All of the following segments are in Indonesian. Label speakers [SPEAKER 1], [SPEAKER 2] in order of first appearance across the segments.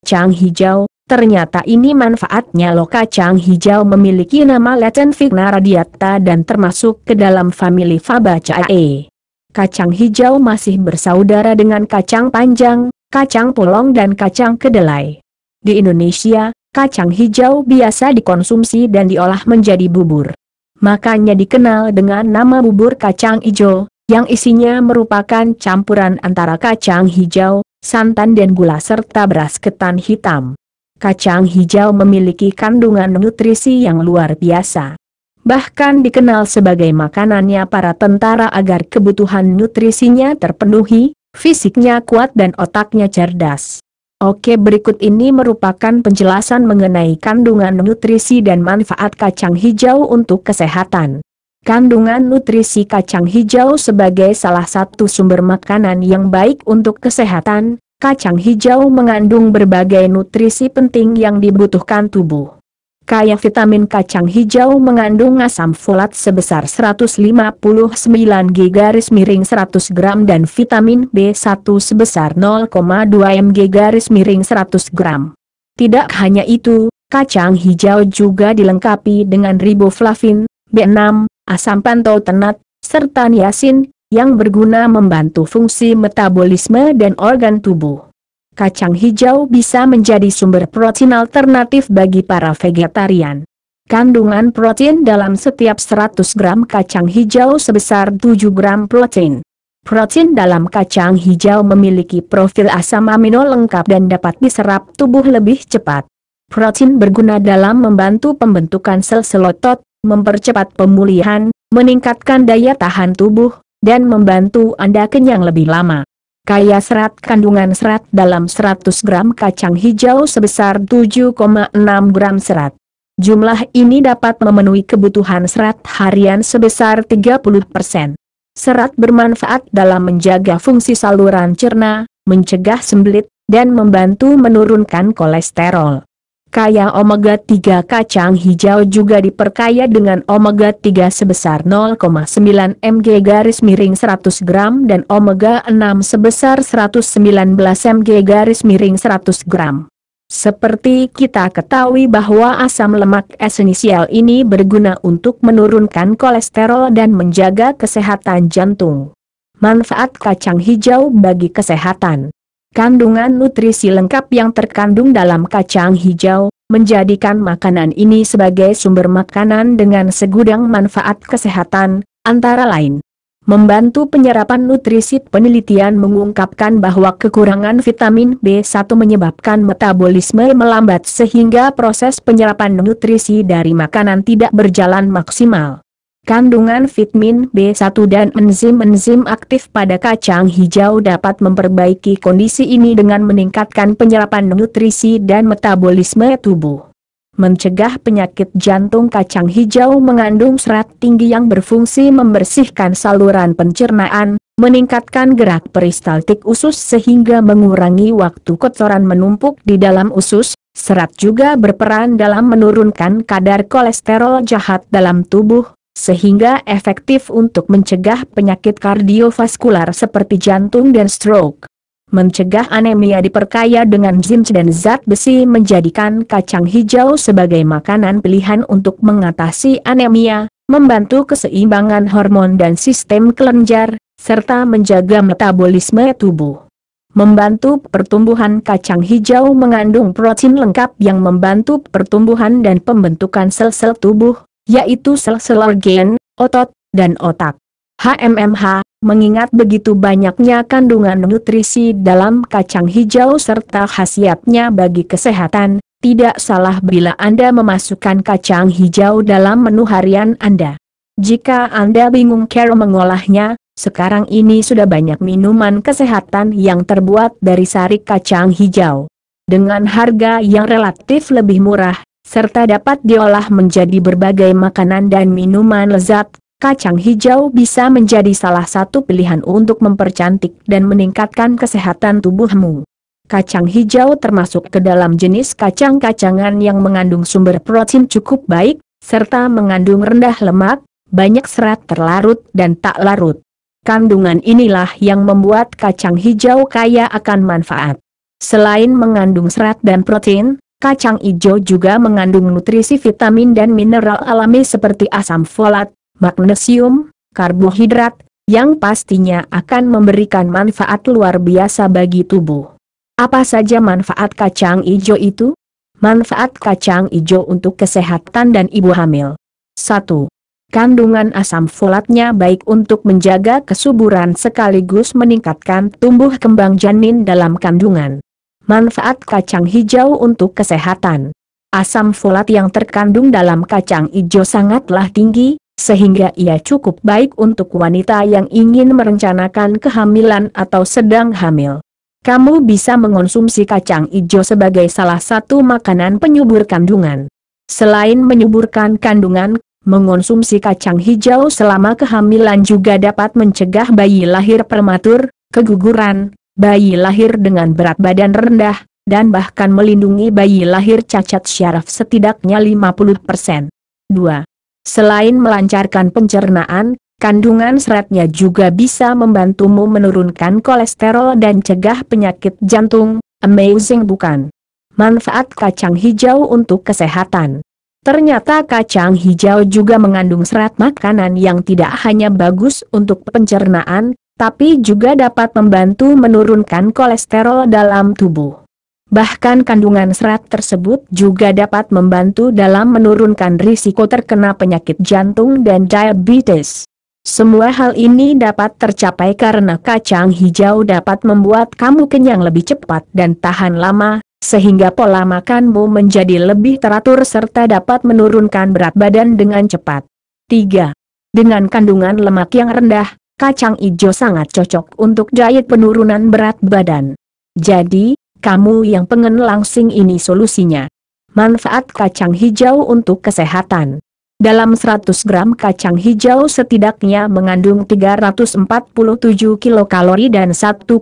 [SPEAKER 1] kacang hijau. Ternyata ini manfaatnya loh. Kacang hijau memiliki nama Latin Vigna radiata dan termasuk ke dalam famili Fabaceae. Kacang hijau masih bersaudara dengan kacang panjang, kacang polong dan kacang kedelai. Di Indonesia, kacang hijau biasa dikonsumsi dan diolah menjadi bubur. Makanya dikenal dengan nama bubur kacang hijau, yang isinya merupakan campuran antara kacang hijau, santan dan gula serta beras ketan hitam. Kacang hijau memiliki kandungan nutrisi yang luar biasa. Bahkan dikenal sebagai makanannya para tentara agar kebutuhan nutrisinya terpenuhi, fisiknya kuat dan otaknya cerdas. Oke, berikut ini merupakan penjelasan mengenai kandungan nutrisi dan manfaat kacang hijau untuk kesehatan. Kandungan nutrisi kacang hijau sebagai salah satu sumber makanan yang baik untuk kesehatan. Kacang hijau mengandung berbagai nutrisi penting yang dibutuhkan tubuh. Kaya vitamin, kacang hijau mengandung asam folat sebesar 159 G/100 gram dan vitamin B1 sebesar 0,2 mg/100 gram. Tidak hanya itu, kacang hijau juga dilengkapi dengan riboflavin, B6, asam pantotenat, serta niacin, yang berguna membantu fungsi metabolisme dan organ tubuh. Kacang hijau bisa menjadi sumber protein alternatif bagi para vegetarian. Kandungan protein dalam setiap 100 gram kacang hijau sebesar 7 gram protein. Protein dalam kacang hijau memiliki profil asam amino lengkap dan dapat diserap tubuh lebih cepat. Protein berguna dalam membantu pembentukan sel-sel otot, mempercepat pemulihan, meningkatkan daya tahan tubuh, dan membantu Anda kenyang lebih lama. Kaya serat, kandungan serat dalam 100 gram kacang hijau sebesar 7,6 gram serat. Jumlah ini dapat memenuhi kebutuhan serat harian sebesar 30%. Serat bermanfaat dalam menjaga fungsi saluran cerna, mencegah sembelit, dan membantu menurunkan kolesterol. Kaya omega 3, kacang hijau juga diperkaya dengan omega 3 sebesar 0,9 mg/100 gram dan omega 6 sebesar 119 mg/100 gram. Seperti kita ketahui bahwa asam lemak esensial ini berguna untuk menurunkan kolesterol dan menjaga kesehatan jantung. Manfaat kacang hijau bagi kesehatan. Kandungan nutrisi lengkap yang terkandung dalam kacang hijau, menjadikan makanan ini sebagai sumber makanan dengan segudang manfaat kesehatan, antara lain membantu penyerapan nutrisi. Penelitian mengungkapkan bahwa kekurangan vitamin B1 menyebabkan metabolisme melambat sehingga proses penyerapan nutrisi dari makanan tidak berjalan maksimal. Kandungan vitamin B1 dan enzim-enzim aktif pada kacang hijau dapat memperbaiki kondisi ini dengan meningkatkan penyerapan nutrisi dan metabolisme tubuh. Mencegah penyakit jantung. Kacang hijau mengandung serat tinggi yang berfungsi membersihkan saluran pencernaan, meningkatkan gerak peristaltik usus sehingga mengurangi waktu kotoran menumpuk di dalam usus. Serat juga berperan dalam menurunkan kadar kolesterol jahat dalam tubuh, sehingga efektif untuk mencegah penyakit kardiovaskular seperti jantung dan stroke. Mencegah anemia. Diperkaya dengan zinc dan zat besi menjadikan kacang hijau sebagai makanan pilihan untuk mengatasi anemia, membantu keseimbangan hormon dan sistem kelenjar, serta menjaga metabolisme tubuh. Membantu pertumbuhan. Kacang hijau mengandung protein lengkap yang membantu pertumbuhan dan pembentukan sel-sel tubuh, yaitu sel-sel organ, otot, dan otak. HMMH, mengingat begitu banyaknya kandungan nutrisi dalam kacang hijau serta khasiatnya bagi kesehatan, tidak salah bila Anda memasukkan kacang hijau dalam menu harian Anda. Jika Anda bingung cara mengolahnya, sekarang ini sudah banyak minuman kesehatan yang terbuat dari sari kacang hijau. Dengan harga yang relatif lebih murah, serta dapat diolah menjadi berbagai makanan dan minuman lezat, kacang hijau bisa menjadi salah satu pilihan untuk mempercantik dan meningkatkan kesehatan tubuhmu. Kacang hijau termasuk ke dalam jenis kacang-kacangan yang mengandung sumber protein cukup baik, serta mengandung rendah lemak, banyak serat terlarut dan tak larut. Kandungan inilah yang membuat kacang hijau kaya akan manfaat. Selain mengandung serat dan protein, kacang ijo juga mengandung nutrisi vitamin dan mineral alami seperti asam folat, magnesium, karbohidrat, yang pastinya akan memberikan manfaat luar biasa bagi tubuh. Apa saja manfaat kacang ijo itu? Manfaat kacang ijo untuk kesehatan dan ibu hamil. 1. Kandungan asam folatnya baik untuk menjaga kesuburan sekaligus meningkatkan tumbuh kembang janin dalam kandungan. Manfaat kacang hijau untuk kesehatan. Asam folat yang terkandung dalam kacang ijo sangatlah tinggi, sehingga ia cukup baik untuk wanita yang ingin merencanakan kehamilan atau sedang hamil. Kamu bisa mengonsumsi kacang ijo sebagai salah satu makanan penyubur kandungan. Selain menyuburkan kandungan, mengonsumsi kacang hijau selama kehamilan juga dapat mencegah bayi lahir prematur, keguguran, bayi lahir dengan berat badan rendah, dan bahkan melindungi bayi lahir cacat syaraf setidaknya 50%. 2. Selain melancarkan pencernaan, kandungan seratnya juga bisa membantumu menurunkan kolesterol dan cegah penyakit jantung. Amazing bukan? Manfaat kacang hijau untuk kesehatan. Ternyata kacang hijau juga mengandung serat makanan yang tidak hanya bagus untuk pencernaan, tapi juga dapat membantu menurunkan kolesterol dalam tubuh. Bahkan kandungan serat tersebut juga dapat membantu dalam menurunkan risiko terkena penyakit jantung dan diabetes. Semua hal ini dapat tercapai karena kacang hijau dapat membuat kamu kenyang lebih cepat dan tahan lama, sehingga pola makanmu menjadi lebih teratur serta dapat menurunkan berat badan dengan cepat. 3. Dengan kandungan lemak yang rendah, kacang ijo sangat cocok untuk diet penurunan berat badan. Jadi, kamu yang pengen langsing ini solusinya. Manfaat kacang hijau untuk kesehatan. Dalam 100 gram kacang hijau setidaknya mengandung 347 kilokalori dan 1,15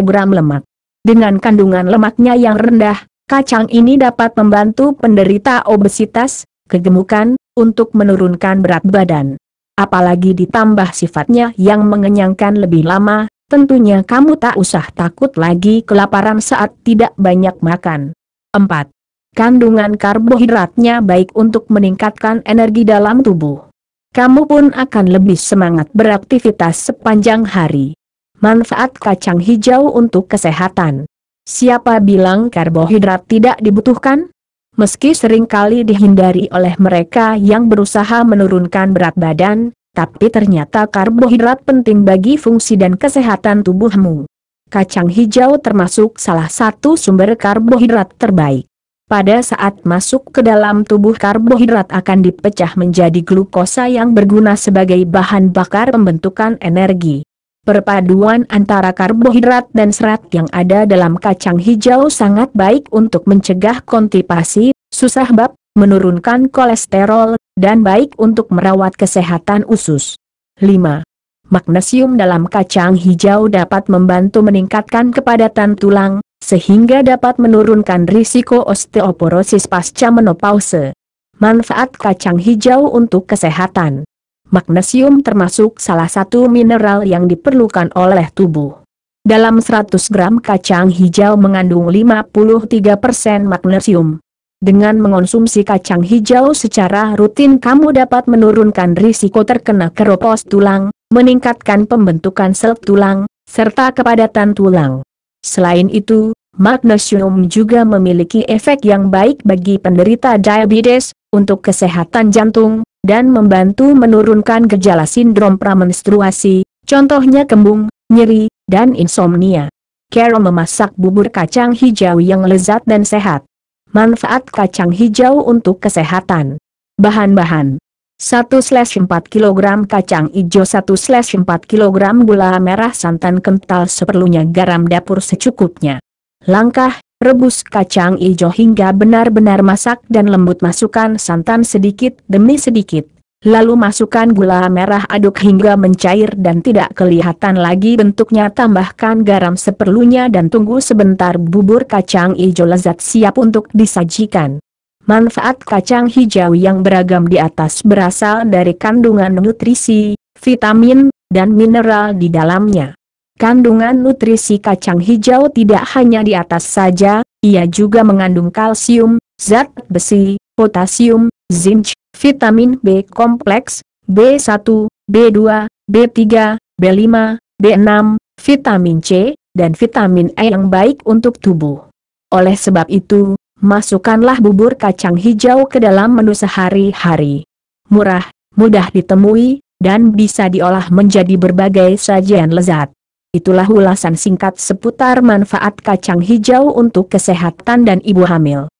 [SPEAKER 1] gram lemak. Dengan kandungan lemaknya yang rendah, kacang ini dapat membantu penderita obesitas, kegemukan, untuk menurunkan berat badan. Apalagi ditambah sifatnya yang mengenyangkan lebih lama, tentunya kamu tak usah takut lagi kelaparan saat tidak banyak makan. 4. Kandungan karbohidratnya baik untuk meningkatkan energi dalam tubuh. Kamu pun akan lebih semangat beraktivitas sepanjang hari. Manfaat kacang hijau untuk kesehatan. Siapa bilang karbohidrat tidak dibutuhkan? Meski seringkali dihindari oleh mereka yang berusaha menurunkan berat badan, tapi ternyata karbohidrat penting bagi fungsi dan kesehatan tubuhmu. Kacang hijau termasuk salah satu sumber karbohidrat terbaik. Pada saat masuk ke dalam tubuh, karbohidrat akan dipecah menjadi glukosa yang berguna sebagai bahan bakar pembentukan energi. Perpaduan antara karbohidrat dan serat yang ada dalam kacang hijau sangat baik untuk mencegah konstipasi, susah bab, menurunkan kolesterol, dan baik untuk merawat kesehatan usus. 5. Magnesium dalam kacang hijau dapat membantu meningkatkan kepadatan tulang, sehingga dapat menurunkan risiko osteoporosis pasca menopause. Manfaat kacang hijau untuk kesehatan. Magnesium termasuk salah satu mineral yang diperlukan oleh tubuh. Dalam 100 gram kacang hijau mengandung 53% magnesium. Dengan mengonsumsi kacang hijau secara rutin, kamu dapat menurunkan risiko terkena keropos tulang, meningkatkan pembentukan sel tulang, serta kepadatan tulang. Selain itu, magnesium juga memiliki efek yang baik bagi penderita diabetes, untuk kesehatan jantung, dan membantu menurunkan gejala sindrom pramenstruasi, contohnya kembung, nyeri, dan insomnia. Cara memasak bubur kacang hijau yang lezat dan sehat. Manfaat kacang hijau untuk kesehatan. Bahan-bahan: 1/4 kg kacang hijau, 1/4 kg gula merah, santan kental seperlunya, garam dapur secukupnya. Langkah: rebus kacang hijau hingga benar-benar masak dan lembut, masukkan santan sedikit demi sedikit. Lalu masukkan gula merah, aduk hingga mencair dan tidak kelihatan lagi bentuknya, tambahkan garam seperlunya dan tunggu sebentar. Bubur kacang hijau lezat siap untuk disajikan. Manfaat kacang hijau yang beragam di atas berasal dari kandungan nutrisi, vitamin, dan mineral di dalamnya. Kandungan nutrisi kacang hijau tidak hanya di atas saja, ia juga mengandung kalsium, zat besi, potasium, zinc, vitamin B kompleks, B1, B2, B3, B5, B6, vitamin C, dan vitamin E yang baik untuk tubuh. Oleh sebab itu, masukkanlah bubur kacang hijau ke dalam menu sehari-hari. Murah, mudah ditemui, dan bisa diolah menjadi berbagai sajian lezat. Itulah ulasan singkat seputar manfaat kacang hijau untuk kesehatan dan ibu hamil.